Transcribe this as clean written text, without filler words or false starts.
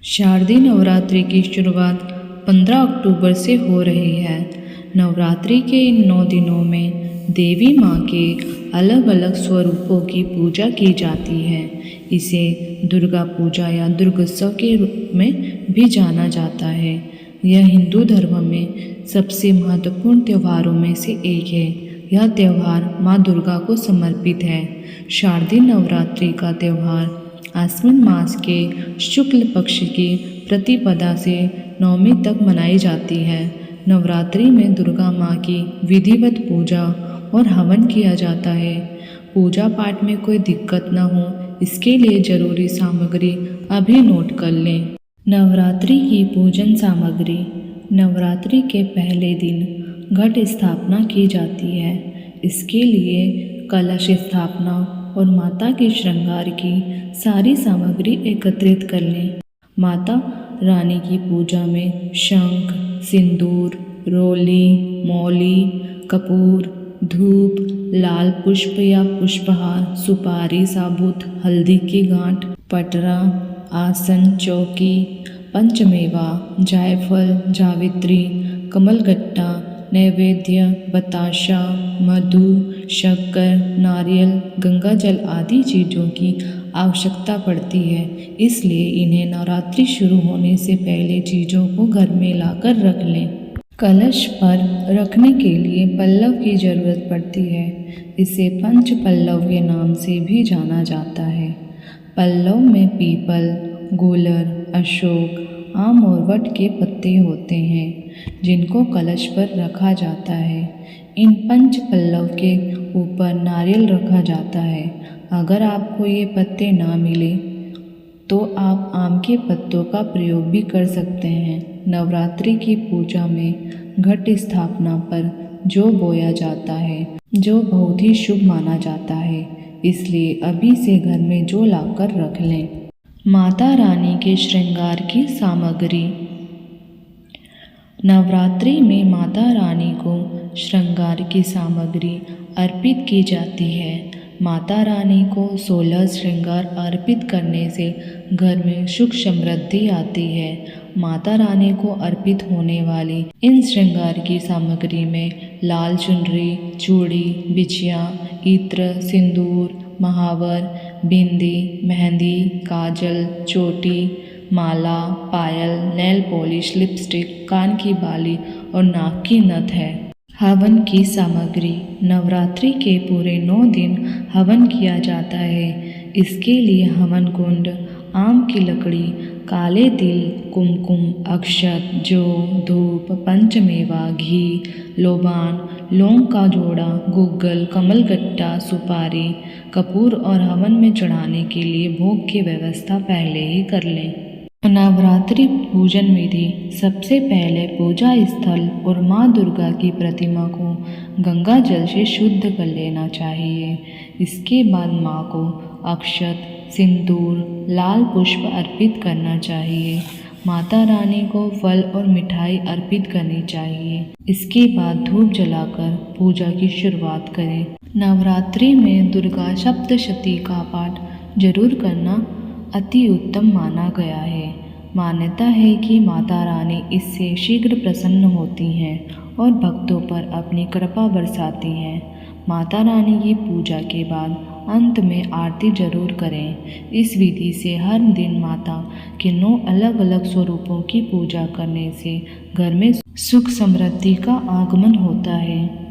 शारदीय नवरात्रि की शुरुआत 15 अक्टूबर से हो रही है। नवरात्रि के इन 9 दिनों में देवी माँ के अलग अलग स्वरूपों की पूजा की जाती है। इसे दुर्गा पूजा या दुर्गोत्सव के रूप में भी जाना जाता है। यह हिंदू धर्म में सबसे महत्वपूर्ण त्योहारों में से एक है। यह त्यौहार माँ दुर्गा को समर्पित है। शारदीय नवरात्रि का त्यौहार आश्विन मास के शुक्ल पक्ष की प्रतिपदा से नवमी तक मनाई जाती है। नवरात्रि में दुर्गा माँ की विधिवत पूजा और हवन किया जाता है। पूजा पाठ में कोई दिक्कत न हो, इसके लिए जरूरी सामग्री अभी नोट कर लें। नवरात्रि की पूजन सामग्री। नवरात्रि के पहले दिन घट स्थापना की जाती है। इसके लिए कलश स्थापना और माता के श्रृंगार की सारी सामग्री एकत्रित कर लें। माता रानी की पूजा में शंख, सिंदूर, रोली, मौली, कपूर, धूप, लाल पुष्प या पुष्पहार, सुपारी, साबुत, हल्दी की गांठ, पटरा, आसन, चौकी, पंचमेवा, जायफल, जावित्री, कमलगट्टा, नैवेद्य, बताशा, मधु, शक्कर, नारियल, गंगा जल आदि चीज़ों की आवश्यकता पड़ती है। इसलिए इन्हें नवरात्रि शुरू होने से पहले चीज़ों को घर में लाकर रख लें। कलश पर रखने के लिए पल्लव की जरूरत पड़ती है। इसे पंच पल्लव के नाम से भी जाना जाता है। पल्लव में पीपल, गूलर, अशोक, आम और वट के पत्ते होते हैं, जिनको कलश पर रखा जाता है। इन पंच पल्लव के ऊपर नारियल रखा जाता है। अगर आपको ये पत्ते ना मिले तो आप आम के पत्तों का प्रयोग भी कर सकते हैं। नवरात्रि की पूजा में घट स्थापना पर जौ बोया जाता है, जो बहुत ही शुभ माना जाता है। इसलिए अभी से घर में जौ लाकर रख लें। माता रानी के श्रृंगार की सामग्री। नवरात्रि में माता रानी को श्रृंगार की सामग्री अर्पित की जाती है। माता रानी को 16 श्रृंगार अर्पित करने से घर में सुख समृद्धि आती है। माता रानी को अर्पित होने वाली इन श्रृंगार की सामग्री में लाल चुनरी, चूड़ी, बिछिया, इत्र, सिंदूर, महावर, बिंदी, मेहंदी, काजल, चोटी, माला, पायल, नेल पॉलिश, लिपस्टिक, कान की बाली और नाक की नथ है। हवन की सामग्री। नवरात्रि के पूरे 9 दिन हवन किया जाता है। इसके लिए हवन कुंड, आम की लकड़ी, काले तिल, कुमकुम, अक्षत, जौ, धूप, पंचमेवा, घी, लोबान, लौंग का जोड़ा, गुग्गल, कमलगट्टा, सुपारी, कपूर और हवन में चढ़ाने के लिए भोग की व्यवस्था पहले ही कर लें। नवरात्रि पूजन विधि। सबसे पहले पूजा स्थल और माँ दुर्गा की प्रतिमा को गंगा जल से शुद्ध कर लेना चाहिए। इसके बाद माँ को अक्षत, सिंदूर, लाल पुष्प अर्पित करना चाहिए। माता रानी को फल और मिठाई अर्पित करनी चाहिए। इसके बाद धूप जलाकर पूजा की शुरुआत करें। नवरात्रि में दुर्गा सप्तशती का पाठ जरूर करना अति उत्तम माना गया है। मान्यता है कि माता रानी इससे शीघ्र प्रसन्न होती हैं और भक्तों पर अपनी कृपा बरसाती हैं। माता रानी की पूजा के बाद अंत में आरती जरूर करें। इस विधि से हर दिन माता के 9 अलग अलग स्वरूपों की पूजा करने से घर में सुख समृद्धि का आगमन होता है।